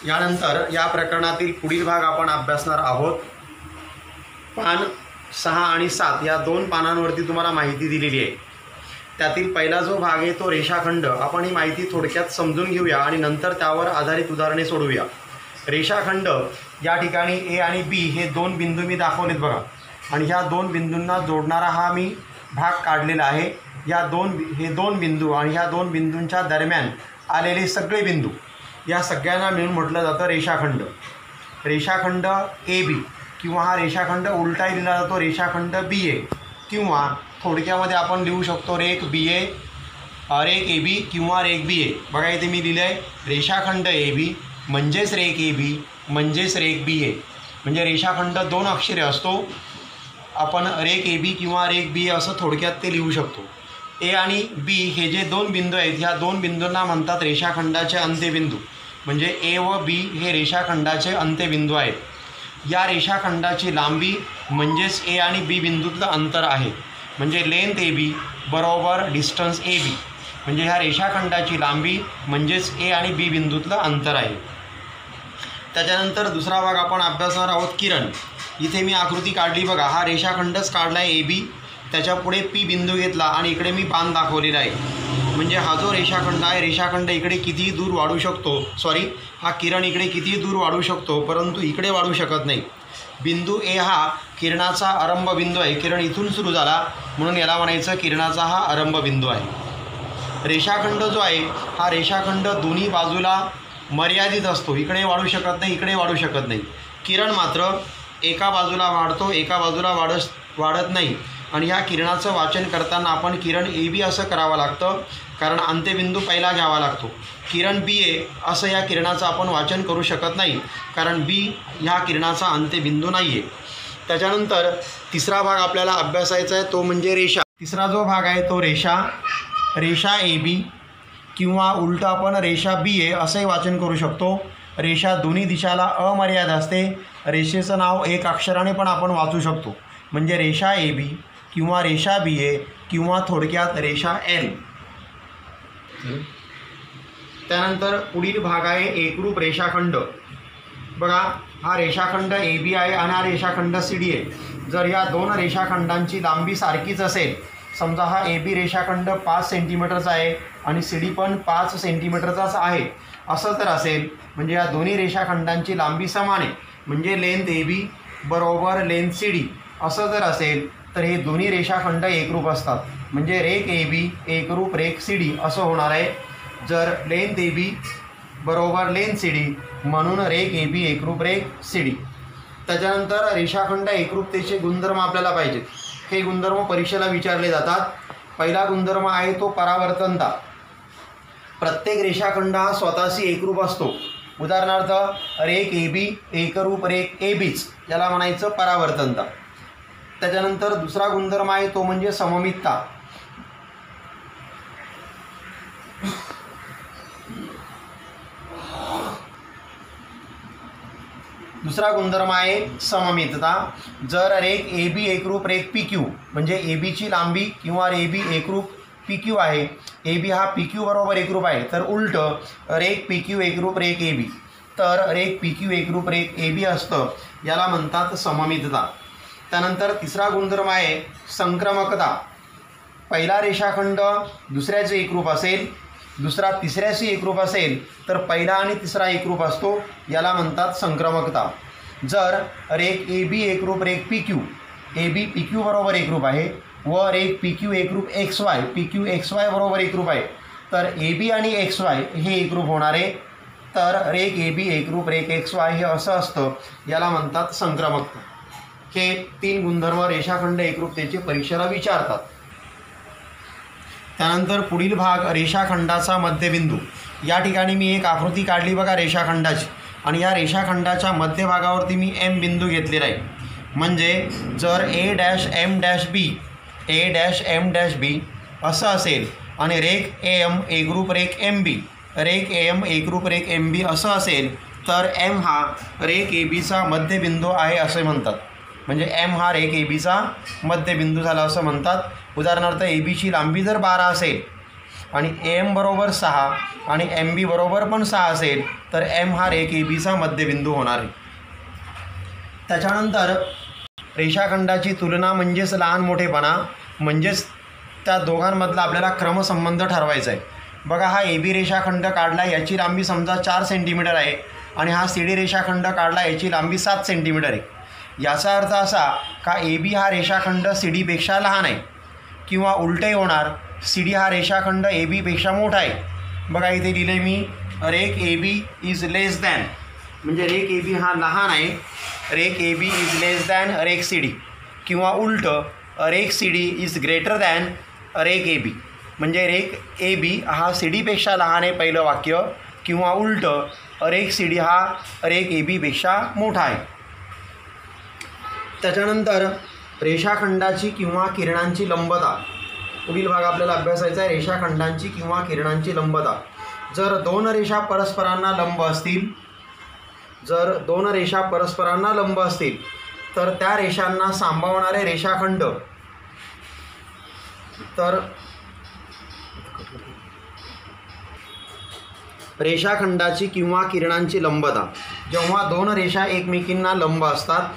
यानंतर या प्रकरणातील पुढील भाग आपण अभ्यासणार आहोत। पान 6 आणि 7 या दोन पानांवरती तुम्हाला माहिती दिलेली आहे। त्यातील पहिला जो भाग आहे तो रेषाखंड। आपण ही माहिती थोडक्यात समजून घेऊया आणि नंतर त्यावर आधारित उदाहरणे सोडवूया। रेषाखंड या ठिकाणी ए आणि बी हे दोन बिंदू मी दाखवलेत बघा, आणि ह्या दोन बिंदूंना जोडणारा हा मी भाग काढलेला आहे। हे दोन बिंदू आणि ह्या दोन बिंदूंच्या दरम्यान आलेले सगळे बिंदू या सगळ्यांना मिळून म्हटलं जातं रेषाखंड। रेषाखंड ए बी किंवा हा रेषाखंड उलटाही लिहिला जातो रेषाखंड बी ए, किंवा थोडक्यामध्ये आपण लिहू शकतो रेख बी ए, रेख ए बी किंवा रेख बी ए। बघा इथे मी लिहिलं आहे रेषाखंड ए बी म्हणजेच रेख ए बी म्हणजेच रेख बी ए। म्हणजे रेषाखंड दोन अक्षरे असतो, आपण रेख ए बी किंवा रेख बी ए असं थोडक्यात ते लिहू शकतो। ए आणि बी हे जे दोन बिंदू आहेत ह्या दोन बिंदूंना म्हणतात रेषाखंडाचे अंत्यबिंदू। म्हणजे ए व बी हे रेषाखंडाचे अंत्यबिंदू आहेत। या रेषाखंडाची लांबी म्हणजेच ए आणि बी बिंदूतलं अंतर आहे। म्हणजे लेंथ ए बी बरोबर डिस्टन्स ए बी, म्हणजे ह्या रेषाखंडाची लांबी म्हणजेच ए आणि बी बिंदूतलं अंतर आहे। त्याच्यानंतर दुसरा भाग आपण अभ्यासणार आहोत किरण। इथे मी आकृती काढली बघा, हा रेषाखंडच काढला आहे ए बी, त्याच्यापुढे पी बिंदू घेतला आणि इकडे मी बाण दाखवलेला आहे। म्हणजे हा जो रेषाखंड आहे रेषाखंड इकडे कितीही दूर वाढू शकतो, हा किरण इकडे कितीही दूर वाढू शकतो, परंतु इकडे वाढू शकत नाही। बिंदू ए हा किरणाचा आरंभ बिंदू आहे। किरण इथून सुरू झाला म्हणून याला म्हणायचं किरणाचा हा आरंभ बिंदू आहे। रेषाखंड जो आहे हा रेषाखंड दोन्ही बाजूला मर्यादित असतो, इकडे वाढू शकत नाही, इकडे वाढू शकत नाही। किरण मात्र एका बाजूला वाढतो, एका बाजूला वाढत नाही। आणि ह्या किरणाचं वाचन करताना आपण किरण ए बी असं करावं लागतं, कारण अंत्यबिंदू पहिला घ्यावा लागतो। किरण बी ए असं या किरणाचं आपण वाचन करू शकत नाही, कारण बी ह्या किरणाचा अंत्यबिंदू नाही आहे। त्याच्यानंतर तिसरा भाग आपल्याला अभ्यासायचा आहे तो म्हणजे रेषा। तिसरा जो भाग आहे तो रेषा ए बी किंवा उलटं आपण रेषा बी ए असंही वाचन करू शकतो। रेषा दोन्ही दिशाला अमर्याद असते। रेषेचं नाव एक अक्षराने पण आपण वाचू शकतो, म्हणजे रेषा ए बी किंवा रेषा बी ए किंवा थोडक्यात रेषा एल। त्यानंतर पुढील भाग आहे एकरूप रेषाखंड। बघा हा रेषाखंड ए बी आहे आणि हा रेषाखंड सी डी आहे। जर या दोन रेषाखंडांची लांबी सारखीच असेल, समजा हा ए बी रेषाखंड 5 सेंटीमीटरचा आहे आणि सी डी पण 5 सेंटीमीटरचाच आहे असं तर असेल, म्हणजे या दोन्ही रेषाखंडांची लांबी समान आहे, म्हणजे लेंथ ए बी बरोबर लेंथ सी डी असं जर असेल तर हे दोन्ही रेषाखंड एकरूप असतात। म्हणजे रेख ए बी एकरूप रेख सी डी असं होणार आहे जर लेंथ ए बी बरोबर लेंथ सी डी, म्हणून रेख ए बी एकरूप रेख सी डी। त्याच्यानंतर रेषाखंड एकरूपतेचे गुणधर्म आपल्याला पाहिजेत। हे गुणधर्म परीक्षेला विचारले जातात। पहिला गुणधर्म आहे तो परावर्तनता। प्रत्येक रेषाखंड हा स्वतःशी एकरूप असतो। उदाहरणार्थ रेख ए बी एकरूप रेख ए बीच, याला म्हणायचं परावर्तनता। त्याच्यानंतर दुसरा गुणधर्म आहे तो म्हणजे सममितता। दुसरा गुणधर्म आहे सममितता। जर रेख ए बी एकरूप रेख पी क्यू, म्हणजे ए बीची लांबी किंवा ए बी एकरूप पी क्यू आहे, ए बी हा पी क्यू बरोबर एकरूप आहे, तर उलटं रेख पी क्यू एकरूप रेख ए बी, तर रेख पी क्यू एकरूप रेख ए बी असतं, याला म्हणतात सममितता। त्यानंतर तिसरा गुणधर्म आहे संक्रमकता। पहिला रेषाखंड दुसऱ्याचे एकरूप असेल, दुसरा तिसऱ्याशी एकरूप असेल तर पहिला आणि तिसरा एकरूप असतो, याला म्हणतात संक्रमकता। जर रेख ए बी एकरूप रेख P Q, A B P Q बरोबर एकरूप आहे व रेख पी क्यू एकरूप X Y, P Q X Y बरोबर एकरूप आहे, तर ए बी आणि एक्स वाय हे एकरूप होणार आहे, तर रेख ए बी एकरूप रेख एक्स वाय हे असं असतं, याला म्हणतात संक्रमकता। हे 3 गुणधर्म रेषाखंड एकरूपतेचे परीक्षेला विचारतात। त्यानंतर पुढील भाग रेषाखंडाचा मध्यबिंदू। या ठिकाणी मी एक आकृती काढली बघा रेषाखंडाची, आणि या रेषाखंडाच्या मध्यभागावरती मी एम बिंदू घेतलेला आहे। म्हणजे जर ए डॅश एम डॅश बी असं असेल आणि रेख ए एम एकरूप रेख एम बी, रेख ए एम एकरूप रेख एम बी असं असेल, तर एम हा रेख ए बीचा मध्यबिंदू आहे असे म्हणतात। म्हणजे एम हा रेख ए बीचा मध्यबिंदू झाला असं म्हणतात। उदाहरणार्थ ए बीची लांबी जर 12 असेल आणि एम बरोबर 6 आणि एम बी बरोबर पण 6 असेल तर एम हा रेख ए बीचा मध्यबिंदू होणार आहे. त्याच्यानंतर रेषाखंडाची तुलना म्हणजेच लहान मोठेपणा, म्हणजेच त्या दोघांमधला आपल्याला क्रमसंबंध ठरवायचा आहे. बघा, हा ए बी रेषाखंड काढला, याची लांबी समजा 4 सेंटीमीटर आहे आणि हा सी डी रेषाखंड काढला, याची लांबी 7 सेंटीमीटर आहे. याचा अर्थ असा का ए बी हा रेषाखंड सी डीपेक्षा लहान आहे, किंवा उलटही होणार, सी डी हा रेषाखंड ए बीपेक्षा मोठा आहे. बघा इथे लिहिलं आहे मी, रेख A B is less than, म्हणजे रेख ए बी हा लहान आहे, रेख A B is less than रेख सी डी, किंवा उलटं, रेख C D is greater than रेख ए बी, म्हणजे रेख ए बी हा सी डीपेक्षा लहान आहे पहिलं वाक्य, किंवा उलटं, रेख सी डी हा रेख ए बीपेक्षा मोठा आहे. त्याच्यानंतर रेषाखंडाची किंवा किरणांची लंबता, पुढील भाग आपल्याला अभ्यासायचा आहे. रेषाखंडांची किंवा किरणांची लंबता. जर दोन रेषा परस्परांना लंब असतील तर त्या रेषांना सांभाळणारे रेषाखंड, तर रेषाखंडाची किंवा किरणांची लंबता, जेव्हा दोन रेषा एकमेकींना लंब असतात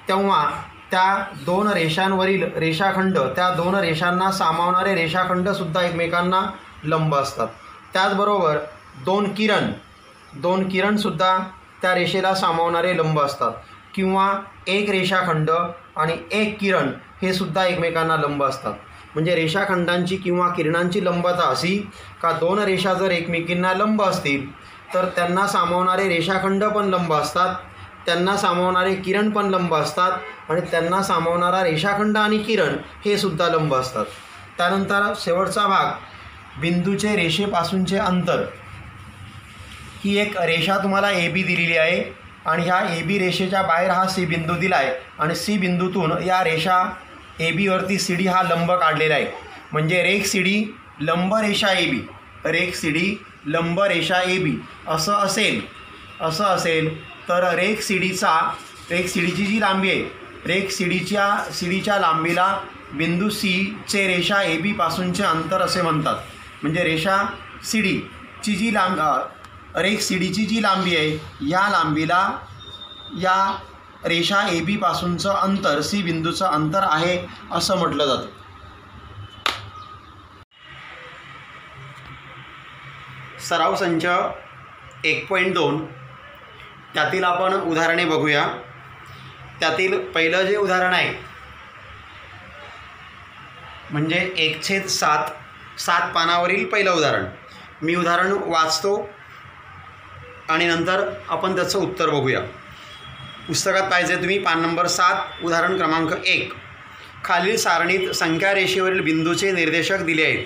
तेव्हा त्या दोन रेषांवरील रेषाखंड, त्या दोन रेषांना सामावणारे रेषाखंडसुद्धा एकमेकांना लंब असतात. त्याचबरोबर दोन किरणसुद्धा त्या रेषेला सामावणारे लंब असतात, किंवा एक रेषाखंड आणि एक किरण हे सुद्धा एकमेकांना लंब असतात. म्हणजे रेषाखंडांची किंवा किरणांची लंबता अशी का दोन रेषा जर एकमेकींना लंब असतील तर त्यांना सामावणारे रेषाखंड पण लंब असतात, त्यांना सामावणारे किरण पण लंब असतात, आणि त्यांना सामावणारा रेषाखंड आणि किरण हे सुद्धा लंब असतात. त्यानंतर शेवटचा भाग, बिंदूचे रेषेपासूनचे अंतर. ही एक रेषा तुम्हाला ए बी दिलेली आहे आणि ह्या ए बी रेषेच्या बाहेर हा सी बिंदू दिला आहे आणि सी बिंदूतून या रेषा ए बीवरती सी डी हा लंब काढलेला आहे. म्हणजे रेख सी डी लंब रेषा ए बी, रेख सी डी लंब रेषा ए बी असं असेल तर रेख सी डीची जी लांबी आहे, रेख सी डीच्या लांबीला बिंदू सीचे रेषा ए बीपासूनचे अंतर असे म्हणतात. म्हणजे रेषा सी डीची जी रेख सी डीची जी लांबी आहे, या लांबीला या रेषा ए बीपासूनचं अंतर, सी बिंदूचं अंतर आहे असं म्हटलं जातं. सराव संच 1.2 त्यातील आपण उदाहरणे बघूया. त्यातील पहिलं जे उदाहरण आहे म्हणजे 1/7 पानावरील पहिलं उदाहरण. मी उदाहरण वाचतो आणि नंतर आपण त्याचं उत्तर बघूया. पुस्तकात पाहिजे तुम्ही पान नंबर 7 उदाहरण क्रमांक 1. खालील सारणीत संख्या रेषेवरील बिंदूचे निर्देशक दिले आहेत.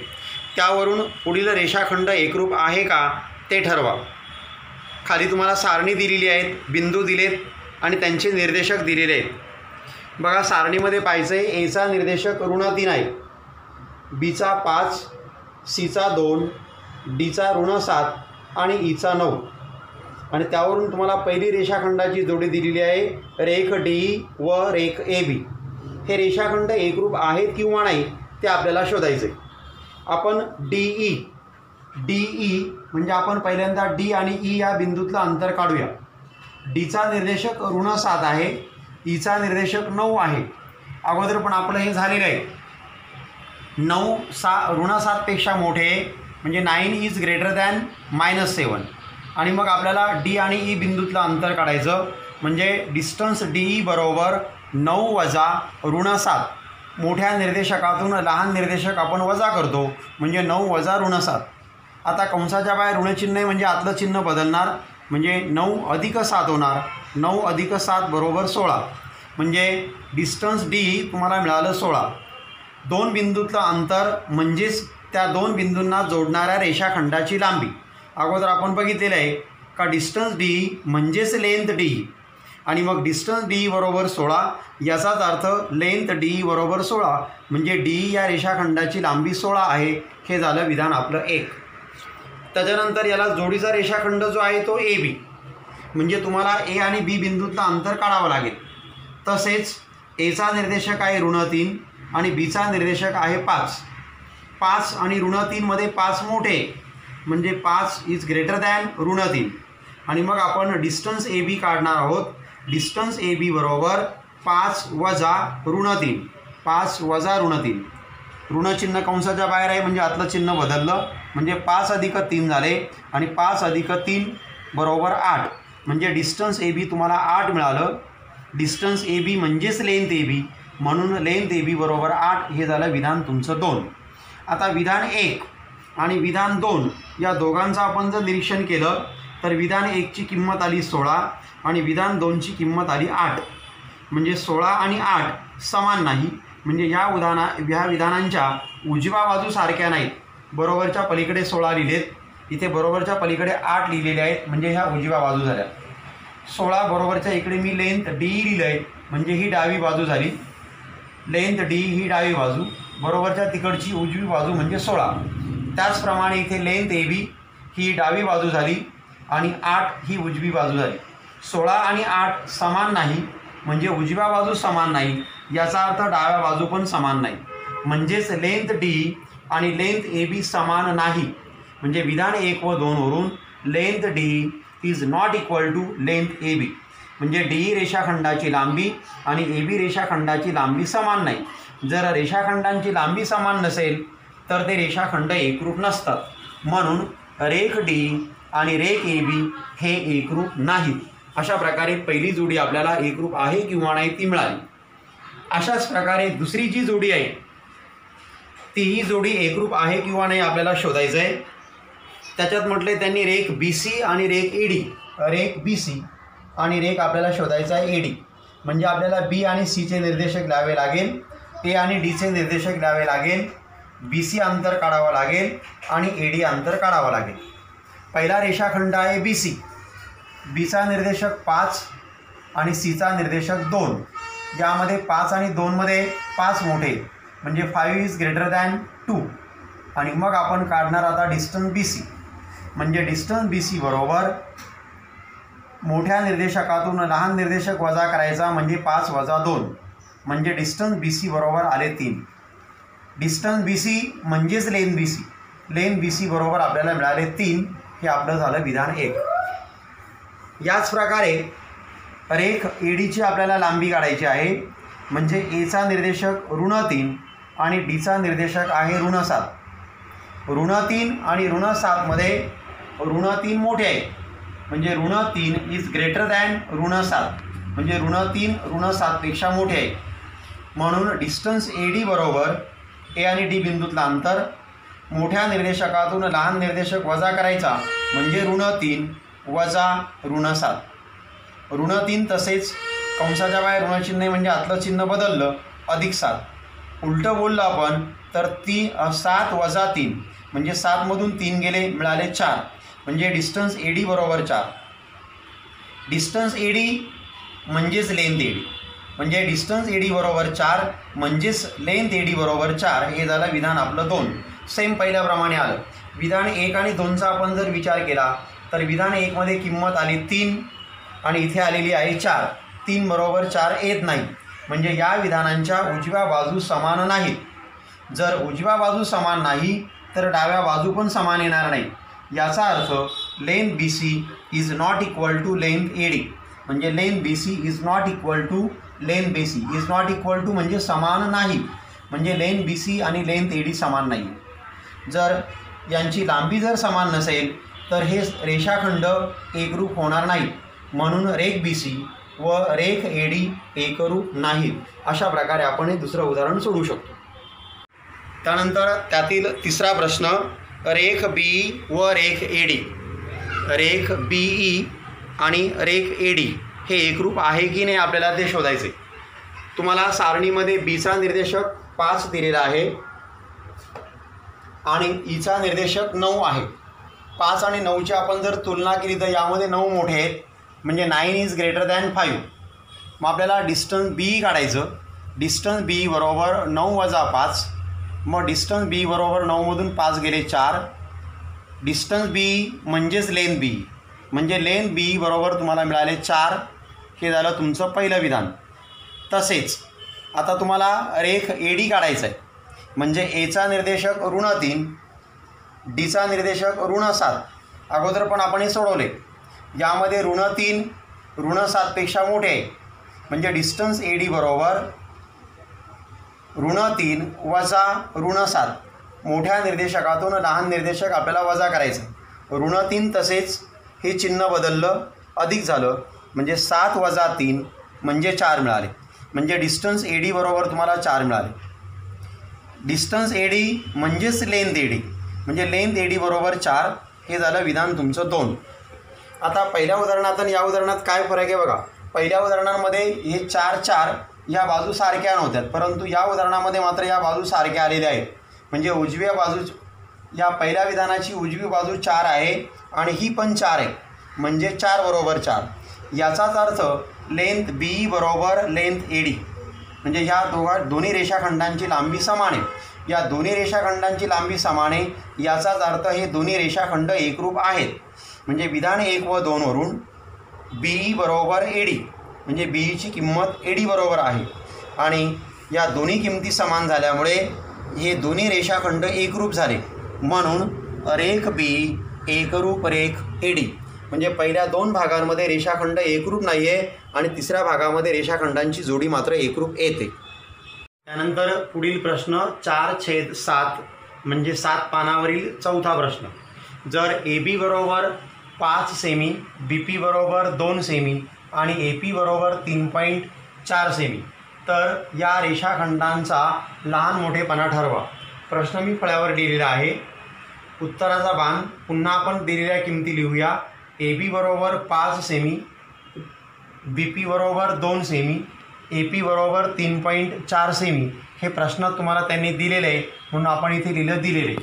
त्यावरून पुढील रेषाखंड एकरूप आहे का ते ठरवा. खाली तुम्हाला सारणी दिलेली आहेत, बिंदू दिलेत आणि त्यांचे निर्देशक दिलेले आहेत. बघा, सारणीमध्ये पाहिजे एचा निर्देशक ऋण 3 आहे, बीचा 5, सीचा 2, डीचा ऋण 7 आणि ईचा 9. आणि त्यावरून तुम्हाला पहिली रेषाखंडाची जोडी दिलेली आहे, रेख डी व रेख ए बी. हे रेषाखंड एकरूप आहेत किंवा नाही ते आपल्याला शोधायचे. आपण डी ई म्हणजे आपण पहिल्यांदा डी आणि ई या बिंदूतलं अंतर काढूया. डीचा निर्देशक ऋण 7 आहे, ईचा निर्देशक 9 आहे. अगोदर पण आपलं हे झालेलं आहे. 9 ऋण 7पेक्षा मोठे, म्हणजे 9 इज ग्रेटर दॅन -7. आणि मग आपल्याला डी आणि ई बिंदूतलं अंतर काढायचं. म्हणजे डिस्टन्स डी ई बरोबर 9 वजा ऋण 7. मोठ्या निर्देशकातून लहान निर्देशक आपण वजा करतो, म्हणजे 9 वजा ऋण 7. आता कंसाच्या बाहेर ऋणचिन्ह आहे म्हणजे आतलं चिन्ह बदलणार, म्हणजे 9 अधिक 7 होणार. 9 अधिक 7 बरोबर 16. म्हणजे डिस्टन्स डी तुम्हाला मिळालं 16. दोन बिंदूतलं अंतर म्हणजेच त्या दोन बिंदूंना जोडणाऱ्या रेषाखंडाची लांबी. अगोदर आपण बघितलेलं आहे का डिस्टन्स डी म्हणजेच लेंथ डी, आणि मग डिस्टन्स डी बरोबर 16. याचाच अर्थ लेंथ डी बरोबर 16, म्हणजे डी या रेषाखंडाची लांबी 16 आहे. हे झालं विधान आपलं 1. त्याच्यानंतर याला जोडीचा रेषाखंड जो आहे तो ए बी, म्हणजे तुम्हाला ए आणि बी बिंदूतलं अंतर काढावं लागेल. तसेच एचा निर्देशक आहे ऋण 3 आणि बीचा निर्देशक आहे 5. 5 आणि ऋण 3 मध्ये 5 मोठे म्हणजे 5 इज ग्रेटर दॅन ऋण 3. आणि मग आपण डिस्टन्स ए बी काढणार आहोत. डिस्टन्स ए बी बरोबर 5 वजा ऋण 3. 5 वजा ऋण 3. ऋण चिन्ह कंसाच्या बाहेर आहे म्हणजे आतलं चिन्ह बदललं म्हणजे 5 अधिक 3 झाले आणि 5 अधिक 3 बरोबर 8 म्हणजे डिस्टन्स ए बी तुम्हाला 8 मिळालं. डिस्टन्स ए बी म्हणजेच लेंथ ए बी म्हणून लेंथ ए बी बरोबर 8 हे झालं विधान तुमचं 2. आता विधान 1 आणि विधान 2 या दोघांचं आपण जर निरीक्षण केलं तर विधान 1ची किंमत आली 16 आणि विधान 2ची किंमत आली 8 म्हणजे 16 आणि 8 समान नाही म्हणजे ह्या विधानांच्या उजव्या बाजू सारख्या नाहीत. बरोबरच्या पलीकडे 16 लिहिलेत, इथे बरोबरच्या पलीकडे 8 लिहिलेले आहेत म्हणजे ह्या उजव्या बाजू झाल्या. 16 बरोबरच्या इकडे मी लेंथ डी लिहिलं आहे म्हणजे ही डावी बाजू झाली. लेंथ डी ही डावी बाजू, बरोबरच्या तिकडची उजवी बाजू म्हणजे 16. त्याचप्रमाणे इथे लेंथ ए बी ही डावी बाजू झाली आणि 8 ही उजवी बाजू झाली. 16 आणि 8 समान नाही म्हणजे उजव्या बाजू समान नाही याचा अर्थ डाव्या बाजू पण समान नाही म्हणजेच लेंथ डी आणि लेंथ ए बी समान नाही म्हणजे विधान 1 व 2 वरून length D is not equal to length A B म्हणजे डी रेषाखंडाची लांबी आणि ए बी रेषाखंडाची लांबी समान नाही. जर रेषाखंडांची लांबी समान नसेल तर ते रेषाखंड एकरूप नसतात. म्हणून रेख डी आणि रेख ए बी हे एकरूप नाहीत. अशा प्रकारे पहिली जोडी आपल्याला एकरूप आहे किंवा नाही ती मिळाली. अशाच प्रकारे दुसरी जी जोडी आहे तीही जोडी एकरूप आहे किंवा नाही आपल्याला शोधायचं आहे. त्याच्यात म्हटले त्यांनी रेख बी सी आणि रेख ए डी. रेख बी सी आणि रेख आपल्याला शोधायचा आहे ए डी म्हणजे आपल्याला बी आणि सीचे निर्देशक द्यावे लागेल, ए आणि डीचे निर्देशक द्यावे लागेल, बी सी अंतर काढावं लागेल आणि ए डी अंतर काढावं लागेल. पहिला रेषाखंड आहे बी सी. बीचा निर्देशक 5 आणि सीचा निर्देशक 2. यामध्ये 5 आणि 2 मध्ये 5 मोठे म्हणजे 5 इज ग्रेटर दॅन 2. आणि मग आपण काढणार आता डिस्टन्स बी सी म्हणजे डिस्टन्स बी सी बरोबर मोठ्या निर्देशकातून लहान निर्देशक वजा करायचा म्हणजे 5 वजा 2 म्हणजे डिस्टन्स बी सी बरोबर आले 3. डिस्टन्स बी सी म्हणजेच लेन बी सी. लेन बी सी बरोबर आपल्याला मिळाले 3. हे आपलं झालं विधान 1. याच प्रकारे रेख ए डीची आपल्याला लांबी काढायची आहे म्हणजे एचा निर्देशक ऋण 3 आणि डीचा निर्देशक आहे ऋण 7. ऋण 3 आणि ऋण 7 मध्ये ऋण 3 मोठे आहे म्हणजे ऋण 3 इज ग्रेटर दॅन ऋण 7 म्हणजे ऋण 3 ऋण 7 पेक्षा मोठे आहे. म्हणून डिस्टन्स ए डी बरोबर ए आणि डी बिंदूतलं अंतर मोठ्या निर्देशकातून लहान निर्देशक वजा करायचा म्हणजे ऋण 3 वजा ऋण 7. ऋण 3 तसेच कंसाच्या बाहेर ऋण चिन्ह म्हणजे आतलं चिन्ह बदललं अधिक 7. उलटं बोललं आपण तर 7 वजा 3 म्हणजे 7 मधून 3 गेले मिळाले 4 म्हणजे डिस्टन्स ए डी बरोबर 4. डिस्टन्स ए डी म्हणजेच लेंथ ए डी म्हणजे डिस्टन्स ए डी बरोबर 4 म्हणजेच लेंथ ए डी बरोबर 4. हे झालं विधान आपलं 2. सेम पहिल्याप्रमाणे आलं. विधान 1 आणि 2चा आपण जर विचार केला तर विधान 1 मध्ये किंमत आली 3 आणि इथे आलेली आहे 4. 3 बरोबर 4 येत नाही म्हणजे या विधानांच्या उजव्या बाजू समान नाहीत. जर उजव्या बाजू समान नाही तर डाव्या बाजू पण समान येणार नाही. याचा अर्थ length B C is not equal to length A D म्हणजे length B C is not equal to length B C. Is not equal to म्हणजे समान नाही म्हणजे लेंथ बी सी आणि लेंथ ए डी समान नाही. जर यांची लांबी जर समान नसेल तर हे रेषाखंड एकरूप होणार नाही म्हणून रेख बी सी व रेख ए डी एकरूप नाहीत. अशा प्रकारे आपण हे दुसरं उदाहरण सोडवू शकतो. त्यानंतर त्यातील तिसरा प्रश्न रेख बी व रेख ए डी. रेख बी ई आणि रेख ए डी हे एकरूप आहे की नाही आपल्याला ते शोधायचे. तुम्हाला सारणीमध्ये बीचा निर्देशक 5 दिलेला आहे आणि ईचा निर्देशक 9 आहे. 5 आणि 9ची आपण जर तुलना केली तर यामध्ये 9 मोठे आहेत म्हणजे 9 इज ग्रेटर दॅन 5. मग आपल्याला डिस्टन्स बी काढायचं. डिस्टन्स बी बरोबर 9 वजा 5. मग डिस्टन्स बी बरोबर 9मधून 5 गेले 4. डिस्टन्स बी म्हणजेच लेंथ बी म्हणजे लेंथ बी बरोबर तुम्हाला मिळाले 4. हे झालं तुमचं पहिलं विधान. तसेच आता तुम्हाला रेख ए डी काढायचं आहे. म्हणजे एचा निर्देशक ऋण 3, डीचा निर्देशक ऋण 7. अगोदर पण आपण हे सोडवले. यामध्ये ऋण 3 ऋण 7पेक्षा मोठे आहे, म्हणजे डिस्टन्स AD बरोबर ऋण 3 वजा ऋण 7. मोठ्या निर्देशकातून लहान निर्देशक आपल्याला वजा करायचं. ऋण 3 तसेच हे चिन्ह बदललं, अधिक झालं, म्हणजे 7 वजा 3 म्हणजे 4 मिळाले. म्हणजे डिस्टन्स AD बरोबर तुम्हाला 4 मिळाले. डिस्टन्स AD म्हणजेच लेंथ AD, म्हणजे लेंथ AD बरोबर 4. हे झालं विधान तुमचं 2. आता पहिल्या उदाहरणात आणि या उदाहरणात काय फरक आहे बघा. पहिल्या उदाहरणामध्ये हे 4 या बाजू सारख्या नव्हत्यात, परंतु या उदाहरणामध्ये मात्र या बाजू सारख्या आलेल्या आहेत. म्हणजे उजव्या बाजू, या पहिल्या विधानाची उजवी बाजू 4 आहे आणि ही पण 4 आहे, म्हणजे 4 बरोबर 4. याचाच अर्थ लेंथ BE बरोबर लेंथ AD, म्हणजे ह्या दोन्ही रेषाखंडांची लांबी समान आहे. या दोन्ही रेषाखंडांची लांबी समान आहे याचाच अर्थ हे दोन्ही रेषाखंड एकरूप आहेत. म्हणजे विधान 1 व 2 वरून BE बरोबर AD, म्हणजे BEची किंमत AD बरोबर आहे. आणि या दोन्ही किमती समान झाल्यामुळे हे दोन्ही रेषाखंड एकरूप झाले. म्हणून रेख BE एकरूप रेख AD. म्हणजे पहिल्या 2 भागांमध्ये रेषाखंड एकरूप नाही आहे आणि तिसऱ्या भागामध्ये रेषाखंडांची जोडी मात्र एकरूप येते. त्यानंतर पुढील प्रश्न 4/7 म्हणजे 7 पानावरील चौथा प्रश्न. जर AB बरोबर 5 सेमी, BP बरोबर 2 सेमी आणि AP बरोबर 3.4 सेमी, तर या रेषाखंडांचा लहान मोठेपणा ठरवा. प्रश्न मी फळ्यावर लिहिलेला आहे. उत्तराचा बाण पुन्हा आपण दिलेल्या किमती लिहूया. AB बरोबर 5 सेमी, BP बरोबर 2 सेमी, AP बरोबर 3.4 सेमी. हे प्रश्न तुम्हाला त्यांनी दिलेले आहे म्हणून आपण इथे दिलेले.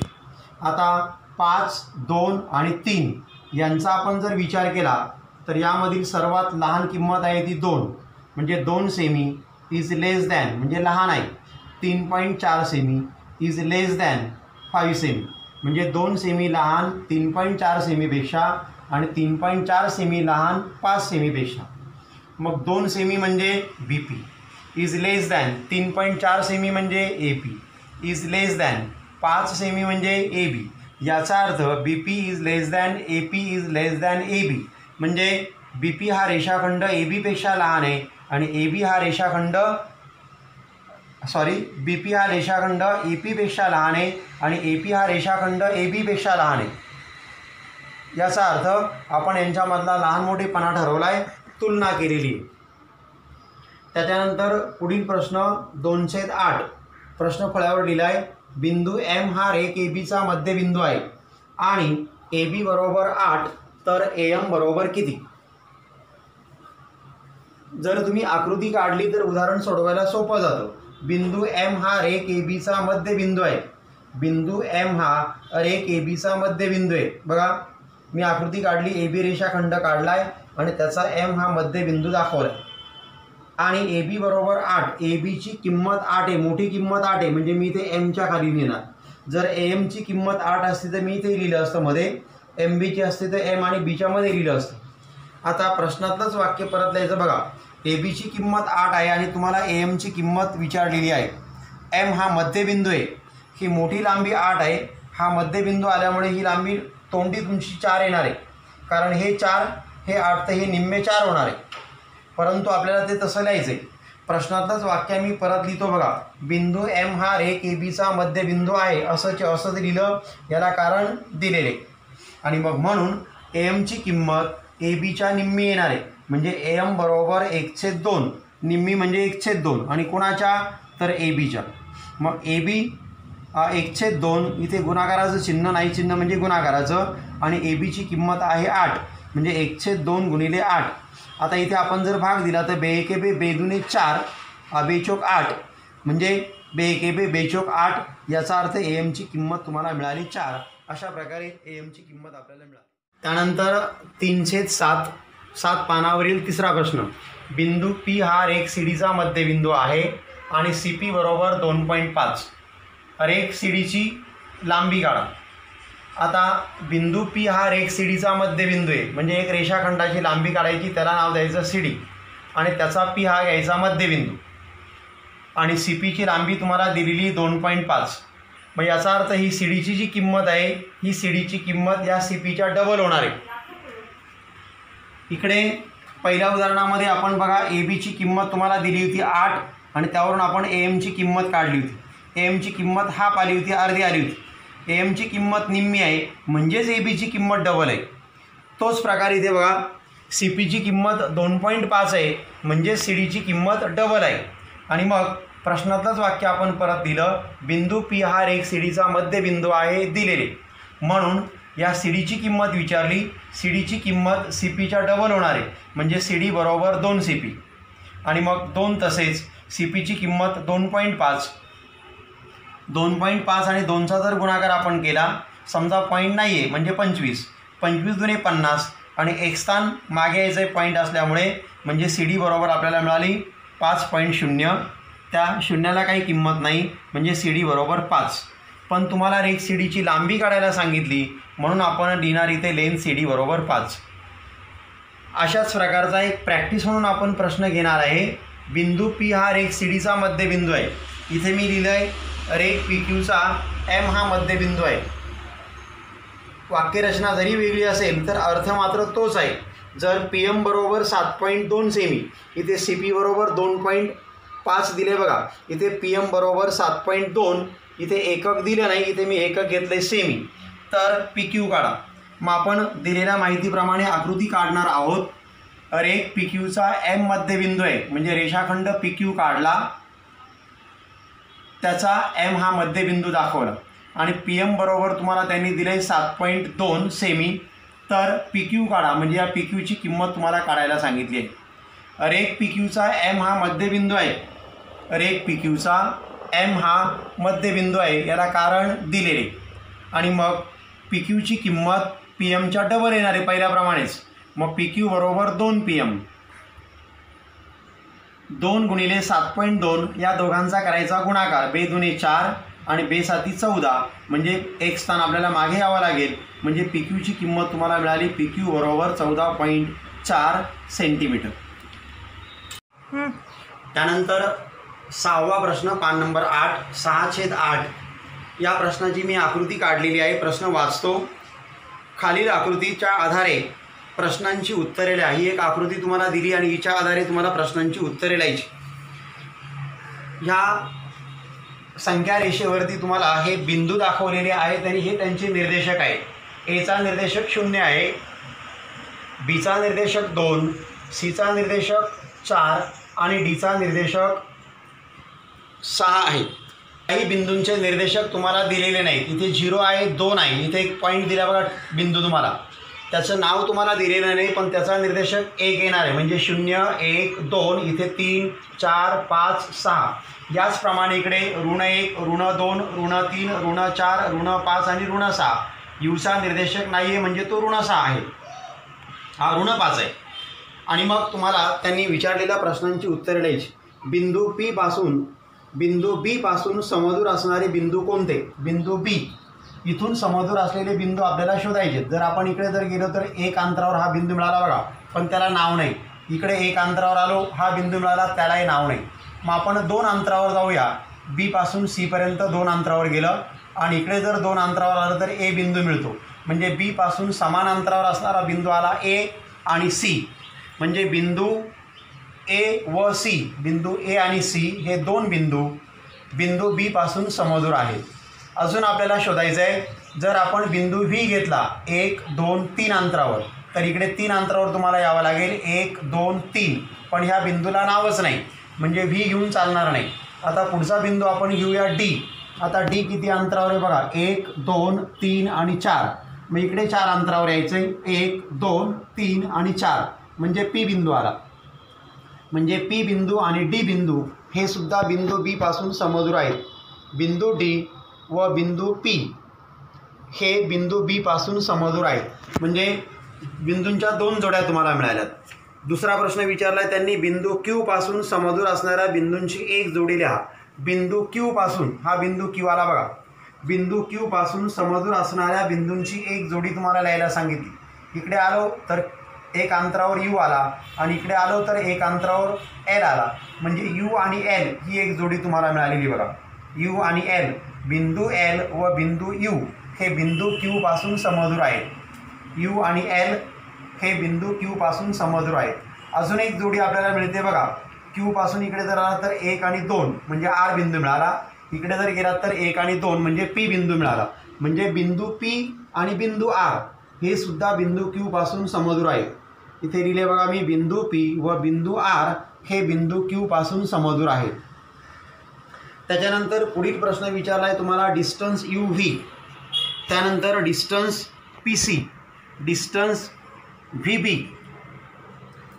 आता 5, 2 आणि 3 यांचा आपण जर विचार केला तर यामधील सर्वात लहान किंमत आहे ती 2, म्हणजे 2 सेमी इज लेस दॅन, म्हणजे लहान आहे. 3.4 semi is less than 5 semi, म्हणजे 2 सेमी लहान 3.4 सेमीपेक्षा आणि 3.4 सेमी लहान 5 सेमीपेक्षा. मग 2 सेमी म्हणजे BP is less than 3.4 semi म्हणजे AP is less than 5 semi म्हणजे AB. याचा अर्थ BP is less than AP is less than AB, म्हणजे BP हा रेषाखंड ABपेक्षा लहान आहे आणि AB हा रेषाखंड BP हा रेषाखंड APपेक्षा लहान आहे आणि AP हा रेषाखंड ABपेक्षा लहान आहे. याचा अर्थ आपण यांच्यामधला लहान मोठेपणा ठरवला आहे, तुलना केलेली आहे. त्याच्यानंतर पुढील प्रश्न 2/8 प्रश्न फळ्यावर दिला आहे. बिंदू M हा रेख ABचा मध्यबिंदू आहे आणि AB बरोबर 8, तर AM बरोबर किती? जर तुम्ही आकृती काढली तर उदाहरण सोडवायला सोपं जातं. बिंदू M हा रेख ABचा मध्यबिंदू आहे. बिंदू M हा रेख ABचा मध्यबिंदू आहे. बघा मी आकृती काढली, AB रेषाखंड काढला आहे आणि त्याचा M हा मध्यबिंदू दाखवला आहे. आणि AB बरोबर 8, ABची किंमत 8 आहे, मोठी किंमत 8 आहे, म्हणजे मी इथे Mच्या खाली लिहिणार. जर AMची किंमत 8 असती तर मी इथे लिहिलं असतं मध्ये, MBची असते तर M आणि Bच्या मध्ये लिहिलं असतं. आता प्रश्नातलंच वाक्य परत लिहायचं बघा. ABची किंमत 8 आहे आणि तुम्हाला AMची किंमत विचारलेली आहे. M हा मध्यबिंदू आहे, ही मोठी लांबी 8 आहे, हा मध्यबिंदू आल्यामुळे ही लांबी तोंडी तुमची 4 येणार आहे, कारण हे 4 हे 8 तर हे निम्मे 4 होणार आहे. परंतु आपल्याला ते तसं लिहायचं आहे. प्रश्नातलंच वाक्य मी परत लिहितो बघा. बिंदू M हा रेख ABचा मध्यबिंदू आहे असंच लिहिलं, याला कारण दिलेले. आणि मग म्हणून AMची किंमत ABच्या निम्मी येणार आहे, म्हणजे AM बरोबर 1/2, निम्मी म्हणजे 1/2 आणि कोणाच्या तर ABच्या. मग AB 1/2, इथे गुणाकाराचं चिन्ह नाही, चिन्ह म्हणजे गुणाकाराचं, आणि ABची किंमत आहे 8, म्हणजे 1/2 गुणिले 8. आता इथे आपण जर भाग दिला तर 2 एके 2, 2 दुने 4, 2 चौक 8, म्हणजे 2 एके 2, 2 चौक 8. याचा अर्थ AMची किंमत तुम्हाला मिळाली 4. अशा प्रकारे AMची किंमत आपल्याला मिळाली. त्यानंतर 3/7 7 पानावरील तिसरा प्रश्न. बिंदू P हा रेख CDचा मध्यबिंदू आहे आणि CP बरोबर 2.5. रेख CDची लांबी काढा. आता बिंदू P हा रेख CDचा मध्यबिंदू आहे, म्हणजे एक रेषाखंडाची लांबी काढायची, त्याला नाव द्यायचं CD आणि त्याचा P हा घ्यायचा मध्यबिंदू. आणि सी पीची लांबी तुम्हाला दिलेली 2.5. मग याचा अर्थ ही सी डीची जी किंमत आहे ही सी डीची किंमत या सी पीच्या डबल होणार आहे. इकडे पहिल्या उदाहरणामध्ये आपण बघा ए बीची किंमत तुम्हाला दिली होती 8 आणि त्यावरून आपण ए एमची किंमत काढली होती. ए एमची किंमत हाफ आली होती, अर्धी आली होती. ए एमची किंमत निम्मी आहे म्हणजेच ए बीची किंमत डबल आहे. तोच प्रकार इथे बघा सी पीची किंमत 2.5 आहे म्हणजेच सी डीची किंमत डबल आहे. आणि मग प्रश्नातलंच वाक्य आपण परत दिलं, बिंदू पी हा रेख सी डीचा मध्यबिंदू आहे दिलेले, म्हणून या सी डीची किंमत विचारली. सी डीची किंमत सी पीच्या डबल होणार आहे म्हणजे सी डी बरोबर 2 सी पी. आणि मग 2 तसेच सी पीची किंमत 2.5. 2.5 आणि 2चा जर गुणाकार आपण केला, समजा पॉईंट नाही आहे म्हणजे 25. 25 दुने 50 आणि एक स्थान मागे यायचं पॉईंट असल्यामुळे म्हणजे सी डी बरोबर आपल्याला मिळाली 5.0. त्या शून्याला काही किंमत नाही म्हणजे सी डी बरोबर 5. पण तुम्हाला रेख सी डीची लांबी काढायला सांगितली म्हणून आपण लिहिणार इथे लेंथ सी डी बरोबर 5. अशाच प्रकारचा एक प्रॅक्टिस म्हणून आपण प्रश्न घेणार आहे. बिंदू पी हा रेख सी डीचा मध्यबिंदू आहे. इथे मी लिहिलं आहे रेख पी क्यूचा एम हा मध्यबिंदू आहे. वाक्यरचना जरी वेगळी असेल तर अर्थ मात्र तोच आहे. जर पी एम बरोबर 7.2 सेमी, इथे सी पी बरोबर 2.5 दिले बघा. इथे पी एम बरोबर 7.2, इथे एकक दिलं नाही, इथे मी एकक घेतलं आहे सेमी. तर पी क्यू काढा. मग आपण दिलेल्या माहितीप्रमाणे आकृती काढणार आहोत. रेख पी क्यूचा एम मध्यबिंदू आहे म्हणजे रेषाखंड पी क्यू काढला, त्याचा एम हा मध्यबिंदू दाखवला आणि पी एम बरोबर तुम्हाला त्यांनी दिले 7.2 सेमी. तर पी क्यू काढा म्हणजे या पी क्यूची किंमत तुम्हाला काढायला सांगितली आहे. रेख पी क्यूचा एम हा मध्यबिंदू आहे. रेख पी क्यूचा एम हा मध्यबिंदू आहे, याला कारण दिलेले. आणि मग पी क्यूची किंमत पी एमच्या डबल येणार आहे पहिल्याप्रमाणेच. मग पी क्यू बरोबर 2 पी एम. 2 गुणिले 7.2 या दोघांचा करायचा गुणाकार. बे दुने 4 आणि बे साती 14 म्हणजे एक स्थान आपल्याला मागे यावं लागेल म्हणजे पी क्यूची किंमत तुम्हाला मिळाली पी क्यू बरोबर 14.4 सेंटीमीटर. त्यानंतर 6वा प्रश्न पान नंबर 8 6/8. या प्रश्नाची मी आकृती काढलेली आहे. प्रश्न वाचतो. खालील आकृतीच्या आधारे प्रश्नांची उत्तरे लिहा. ही एक आकृती तुम्हाला दिली आणि हिच्या आधारे तुम्हाला प्रश्नांची उत्तरे लिहायची. ह्या संख्या रेषेवरती तुम्हाला हे बिंदू दाखवलेले आहेत आणि हे त्यांचे निर्देशक आहे. एचा निर्देशक 0 आहे, बीचा निर्देशक 2, सीचा निर्देशक 4 आणि डीचा निर्देशक 6 आहे. काही बिंदूंचे निर्देशक तुम्हाला दिलेले नाहीत. इथे 0 आहे, 2 आहे. इथे एक पॉईंट दिला बघा बिंदू तुम्हाला, त्याचं नाव तुम्हाला दिलेलं नाही पण त्याचा निर्देशक 1 येणार आहे म्हणजे 0 1 2. इथे 3 4 5 6. याचप्रमाणे इकडे -1 -2 -3 -4 -5 आणि -6. यूचा निर्देशक नाही आहे म्हणजे तो -6 आहे, हा -5 आहे. आणि मग तुम्हाला त्यांनी विचारलेल्या प्रश्नांची उत्तरे द्यायची. बिंदू बी पासून समदूर असणारे बिंदू कोणते? बिंदू बी. इथून समदूर असलेले बिंदू आपल्याला शोधायचे. जर आपण इकडे जर गेलो तर 1 अंतरावर हा बिंदू मिळाला बघा, पण त्याला नाव नाही. इकडे 1 अंतरावर आलो, हा बिंदू मिळाला, त्यालाही नाव नाही. मग आपण 2 अंतरावर जाऊया. बी पासून सी पर्यंत 2 अंतरावर गेलं आणि इकडे जर 2 अंतरावर आलं तर ए बिंदू मिळतो. म्हणजे बी पासून समान अंतरावर असणारा बिंदू आला ए आणि सी. म्हणजे बिंदू ए व सी, बिंदू ए आणि सी हे 2 बिंदू बी पासून समदूर आहेत. अजून आपल्याला शोधायचं आहे. जर आपण बिंदू व्ही घेतला 1 2 3 अंतरावर, तर इकडे 3 अंतरावर तुम्हाला यावं लागेल 1 2 3. पण ह्या बिंदूला नावच नाही म्हणजे व्ही घेऊन चालणार नाही. आता पुढचा बिंदू आपण घेऊया डी. आता डी किती अंतरावर आहे बघा, 1 2 3 आणि 4. मग इकडे 4 अंतरावर यायचं आहे, 1 2 3 आणि 4 म्हणजे पी बिंदू आला. म्हणजे पी बिंदू आणि डी बिंदू हे सुद्धा बिंदू बी पासून समदूर आहेत. बिंदू डी व बिंदू पी हे बिंदू बी पासून समदूर आहेत. म्हणजे बिंदूंच्या 2 जोड्या तुम्हाला मिळाल्यात. दुसरा प्रश्न विचारला आहे त्यांनी, बिंदू क्यू पासून समदूर असणाऱ्या बिंदूंची एक जोडी लिहा. बिंदू क्यू पासून, हा बिंदू क्यू आला बघा, बिंदू क्यू पासून समदूर असणाऱ्या बिंदूंची एक जोडी तुम्हाला लिहायला सांगितली. इकडे आलो तर एक अंतरावर यू आला आणि इकडे आलो तर एक अंतरावर एल आला, म्हणजे यू आणि एल ही एक जोडी तुम्हाला मिळालेली बघा. यू आणि एल, बिंदू एल व बिंदू यू हे बिंदू क्यू पासून समदूर आहेत. यू आणि एल हे बिंदू क्यू पासून समदूर आहेत. अजून एक जोडी आपल्याला मिळते बघा. क्यू पासून इकडे जर आला तर 1 आणि 2 म्हणजे आर बिंदू मिळाला. इकडे जर गेलात तर 1 आणि 2 म्हणजे पी बिंदू मिळाला. म्हणजे बिंदू पी आणि बिंदू आर हे सुद्धा बिंदू क्यू पासून समदूर आहेत. इथे लिहिले बघा मी, बिंदू पी व बिंदू आर हे बिंदू क्यू पासून समदूर आहेत. त्याच्यानंतर पुढील प्रश्न विचारला आहे तुम्हाला डिस्टन्स यू व्ही, त्यानंतर distance P C, distance V B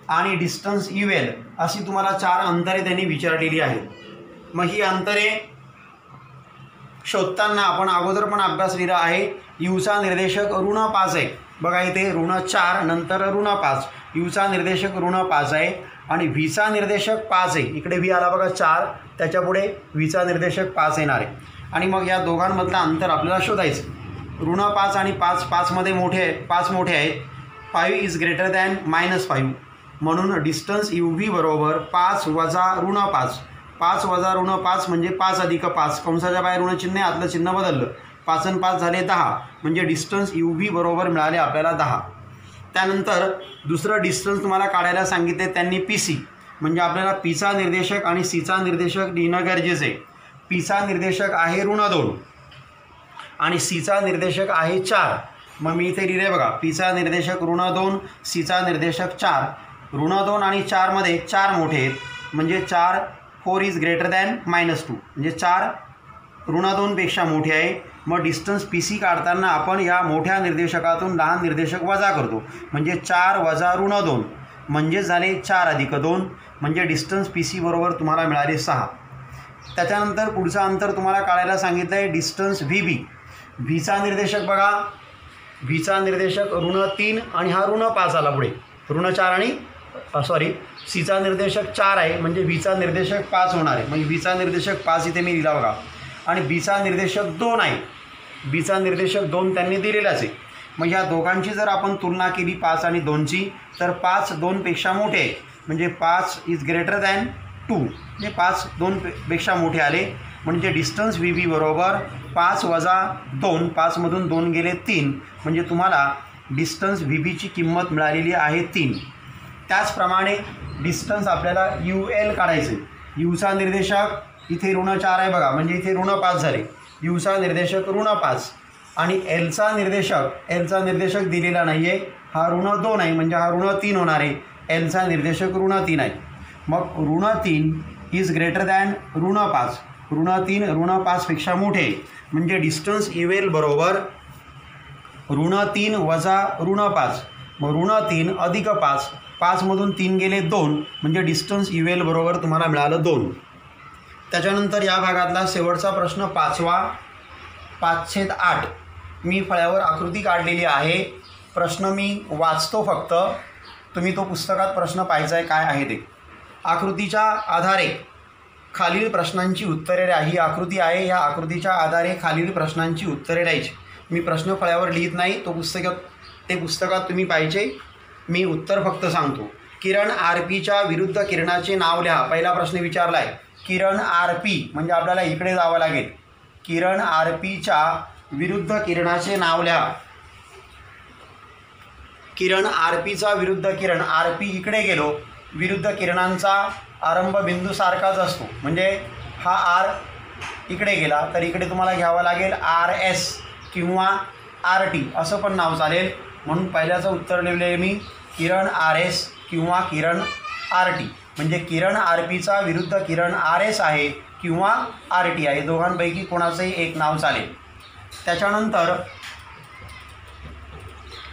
आणि डिस्टन्स यू एल अशी तुम्हाला 4 अंतरे त्यांनी विचारलेली आहेत. मग ही अंतरे शोधताना आपण अगोदर पण अभ्यास लिहिला आहे. यूचा निर्देशक ऋण 5 आहे बघा, इथे ऋण 4 नंतर ऋण 5. यूचा निर्देशक ऋण 5 आहे आणि व्हीचा निर्देशक 5 आहे. इकडे व्ही आला बघा 4, त्याच्यापुढे व्हीचा निर्देशक 5 येणार आहे. आणि मग या दोघांमधलं अंतर आपल्याला शोधायचं. ऋण 5 आणि 5, 5 मध्ये मोठे आहे, 5 मोठे आहेत. 5 इज ग्रेटर दॅन -5 म्हणून डिस्टन्स यू व्ही बरोबर 5 वजा ऋण 5. 5 वजा ऋण 5 म्हणजे 5 अधिक 5, कंसाच्या बाहेर ऋण चिन्ह, आतलं चिन्ह बदललं. 5 आणि 5 झाले 10, म्हणजे डिस्टन्स यू व्ही बरोबर मिळाले आपल्याला 10. त्यानंतर दुसरं डिस्टन्स तुम्हाला काढायला सांगितले त्यांनी पी सी, म्हणजे आपल्याला पीचा निर्देशक आणि सीचा निर्देशक लिहिणं गरजेचं आहे. पीचा निर्देशक आहे ऋण 2 आणि सीचा निर्देशक आहे 4. मग मी इथे लिहिले बघा, पीचा निर्देशक ऋण 2, सीचा निर्देशक 4. ऋण 2 आणि 4 मध्ये 4 मोठे आहेत, म्हणजे 4 इज ग्रेटर दॅन -2 म्हणजे 4 ऋण 2पेक्षा मोठे आहे. मग डिस्टन्स पी सी काढताना आपण या मोठ्या निर्देशकातून लहान निर्देशक वजा करतो, म्हणजे 4 वजा ऋण 2 म्हणजे झाले 4 अधिक 2 म्हणजे डिस्टन्स पी सी बरोबर तुम्हाला मिळाले 6. त्याच्यानंतर पुढचं अंतर तुम्हाला काढायला सांगितलं आहे डिस्टन्स व्ही बी. व्हीचा निर्देशक बघा, व्हीचा निर्देशक ऋण 3 आणि हा ऋण 5 आला पुढे, ऋण 4 आणि सीचा निर्देशक 4 आहे म्हणजे व्हीचा निर्देशक 5 होणार आहे. मग व्हीचा निर्देशक 5 इथे मी लिहिला बघा. आणि बीचा निर्देशक 2 आहे, बीचा निर्देशक 2 त्यांनी दिलेलाच आहे. मग ह्या दोघांची जर आपण तुलना केली 5 आणि 2ची तर 5 2पेक्षा मोठे आहे, म्हणजे 5 इज ग्रेटर दॅन 2 म्हणजे 5 2पेक्षा मोठे आले. म्हणजे डिस्टन्स व्ही बी बरोबर 5 वजा 2, 5 मधून 2 गेले 3 म्हणजे तुम्हाला डिस्टन्स व्ही बीची किंमत मिळालेली आहे 3. त्याचप्रमाणे डिस्टन्स आपल्याला यू एल काढायचे. यूचा निर्देशक इथे ऋण 4 आहे बघा, म्हणजे इथे ऋण 5 झाले. यूचा निर्देशक ऋण 5 आणि एलचा निर्देशक दिलेला नाही आहे, हा ऋण 2 आहे म्हणजे हा ऋण 3 होणार आहे. एलचा निर्देशक ऋण 3 आहे. मग ऋण 3 इज ग्रेटर दॅन ऋण 5. ऋण 3 ऋण 5पेक्षा मोठे म्हणजे डिस्टन्स यू एल बरोबर ऋण 3 वजा ऋण 5. मग ऋण 3 अधिक 5, 5 मधून 3 गेले 2 म्हणजे डिस्टन्स यू एल बरोबर तुम्हाला मिळालं 2. त्याच्यानंतर या भागातला शेवटचा प्रश्न 5वा 5/8. मी फळ्यावर आकृती काढलेली आहे. प्रश्न मी वाचतो फक्त, तुम्ही तो पुस्तकात प्रश्न पाहायचा आहे काय आहे ते. आकृतीच्या आधारे खालील प्रश्नांची उत्तरे द्या. ही आकृती आहे, या आकृतीच्या आधारे खालील प्रश्नांची उत्तरे द्यायची. मी प्रश्न फळ्यावर लिहित नाही, ते पुस्तकात तुम्ही पाहिजे. मी उत्तर फक्त सांगतो. किरण आर पीच्या विरुद्ध किरणाचे नाव लिहा. पहिला प्रश्न विचारला आहे किरण आर पी, म्हणजे आपल्याला इकडे जावं लागेल. किरण आर पीच्या विरुद्ध किरणाचे नाव लिहा. किरण आर पीचा विरुद्ध किरण, आर पी इकडे गेलो, विरुद्ध किरणांचा आरंभ बिंदू सारखाच असतो, म्हणजे हा आर इकडे गेला तर इकडे तुम्हाला घ्यावं लागेल आर एस किंवा आर टी असं पण नाव चालेल. म्हणून पहिल्याचं उत्तर लिहिले आहे मी किरण आर एस किंवा किरण आर टी, म्हणजे किरण आर पीचा विरुद्ध किरण आर एस आहे किंवा आर टी आहे, दोघांपैकी कोणाचंही एक नाव चालेल. त्याच्यानंतर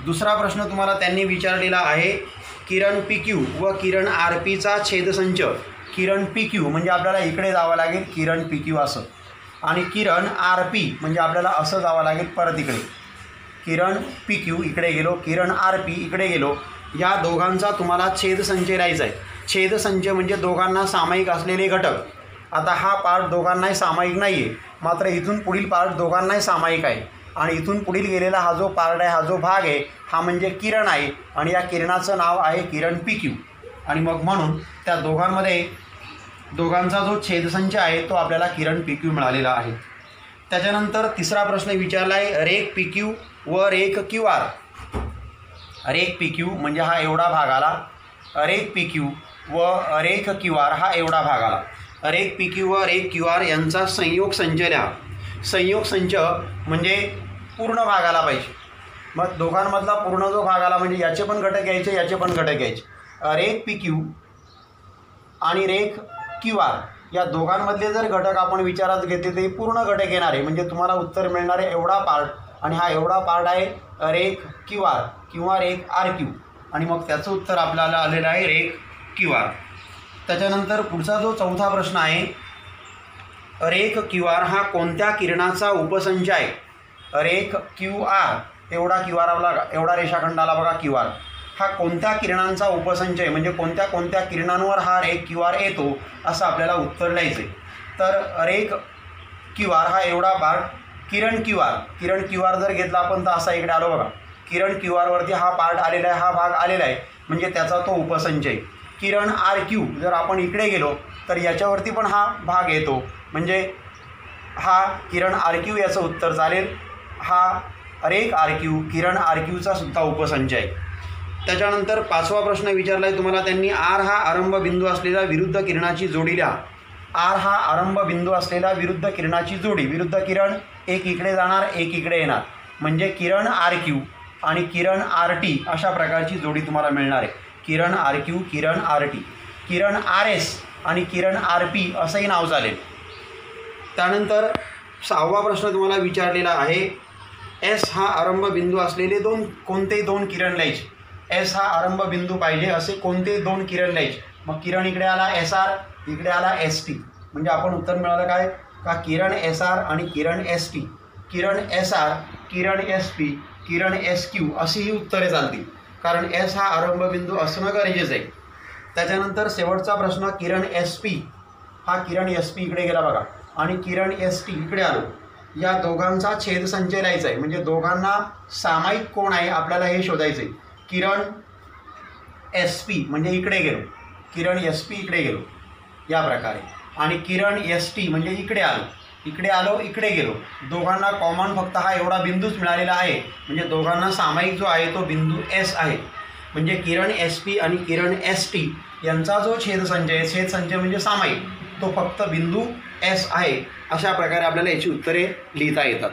दुसरा प्रश्न तुम्हाला त्यांनी विचारलेला आहे किरण पी क्यू व किरण आर पीचा छेदसंच. किरण पी क्यू म्हणजे आपल्याला इकडे जावं लागेल किरण पी क्यू असं, आणि किरण आर पी म्हणजे आपल्याला असं जावं लागेल परत इकडे. किरण पी क्यू इकडे गेलो, किरण आर पी इकडे गेलो. या दोघांचा तुम्हाला छेदसंच लिहायचा आहे. छेदसंच म्हणजे दोघांना सामायिक असलेले घटक. आता हा पार्ट दोघांनाही सामायिक नाही आहे, मात्र इथून पुढील पार्ट दोघांनाही सामायिक आहे. आणि इथून पुढील गेलेला हा जो पार्ट आहे, हा जो भाग आहे, हा म्हणजे किरण आहे आणि या किरणाचं नाव आहे किरण PQ. आणि मग म्हणून त्या दोघांचा जो छेदसंच आहे तो आपल्याला किरण PQ मिळालेला आहे. त्याच्यानंतर तिसरा प्रश्न विचारला आहे रेख PQ व रेख QR. रेख PQ म्हणजे हा एवढा भाग आला, रेख PQ व रेख QR हा एवढा भाग आला. रेख PQ व रेख QR यांचा संयोग संच लिहा. संयोग संच म्हणजे पूर्ण भाग आला पाहिजे. मग दोघांमधला पूर्ण जो भाग आला म्हणजे याचे पण घटक घ्यायचे, याचे पण घटक घ्यायचे. रेख PQ आणि रेख QR या दोघांमधले जर घटक आपण विचारात घेतले ते पूर्ण घटक येणार आहे. म्हणजे तुम्हाला उत्तर मिळणार आहे एवढा पार्ट, आणि हा एवढा पार्ट आहे रेख QR किंवा रेख RQ, आणि मग त्याचं उत्तर आपल्याला आलेलं आहे रेख QR. त्याच्यानंतर पुढचा जो चौथा प्रश्न आहे, रेख QR हा कोणत्या किरणाचा उपसंच आहे. रेख QR एवढा एवढा रेषाखंड आला बघा QR, हा कोणत्या किरणांचा उपसंच आहे, म्हणजे कोणत्या कोणत्या किरणांवर हा रेख QR येतो असं आपल्याला उत्तर लिहायचं आहे. तर रेख QR हा एवढा पार्ट, किरण QR जर घेतला आपण तर असा इकडे आलो बघा, किरण QR वरती हा पार्ट आलेला आहे, हा भाग आलेला आहे, म्हणजे त्याचा तो उपसंच आहे. किरण RQ जर आपण इकडे गेलो तर याच्यावरती पण हा भाग येतो, म्हणजे हा किरण RQ याचं उत्तर चालेल. हा रेख RQ किरण RQचा सुद्धा उपसंच आहे. त्याच्यानंतर पाचवा प्रश्न विचारला आहे तुम्हाला त्यांनी, R हा आरंभ बिंदू असलेल्या विरुद्ध किरणाची जोडी लिहा. R हा आरंभ बिंदू असलेल्या विरुद्ध किरणाची जोडी, विरुद्ध किरण एक इकडे जाणार, एक इकडे येणार, म्हणजे किरण RQ आणि किरण RT अशा प्रकारची जोडी तुम्हाला मिळणार आहे. किरण RQ किरण RT, किरण RS आणि किरण RP असंही नाव चालेल. त्यानंतर सहावा प्रश्न तुम्हाला विचारलेला आहे, S हा आरंभ बिंदू असलेले कोणते दोन किरण लिहायचे. S हा आरंभ बिंदू पाहिजे असे कोणते दोन किरण लिहायचे. मग किरण इकडे आला SR, इकडे आला ST, म्हणजे आपण उत्तर मिळालं काय का किरण SR आणि किरण ST, किरण SR किरण SP किरण SQ अशी ही उत्तरे चालतील, कारण S हा आरंभ बिंदू असणं गरजेचं आहे. त्याच्यानंतर शेवटचा प्रश्न, किरण SP हा किरण SP इकडे गेला बघा आणि किरण ST इकडे आलो, या दोघांचा छेदसंच लिहायचा आहे, म्हणजे दोघांना सामायिक कोण आहे आपल्याला हे शोधायचं आहे. किरण SP म्हणजे इकडे गेलो, किरण SP इकडे गेलो या प्रकारे, आणि किरण ST म्हणजे इकडे आलो इकडे गेलो, दोघांना कॉमन फक्त हा एवढा बिंदूच मिळालेला आहे, म्हणजे दोघांना सामायिक जो आहे तो बिंदू S आहे. म्हणजे किरण SP आणि किरण ST यांचा जो छेदसंच म्हणजे सामायिक, तो फक्त बिंदू S आहे. अशा प्रकारे आपल्याला याची उत्तरे लिहिता येतात.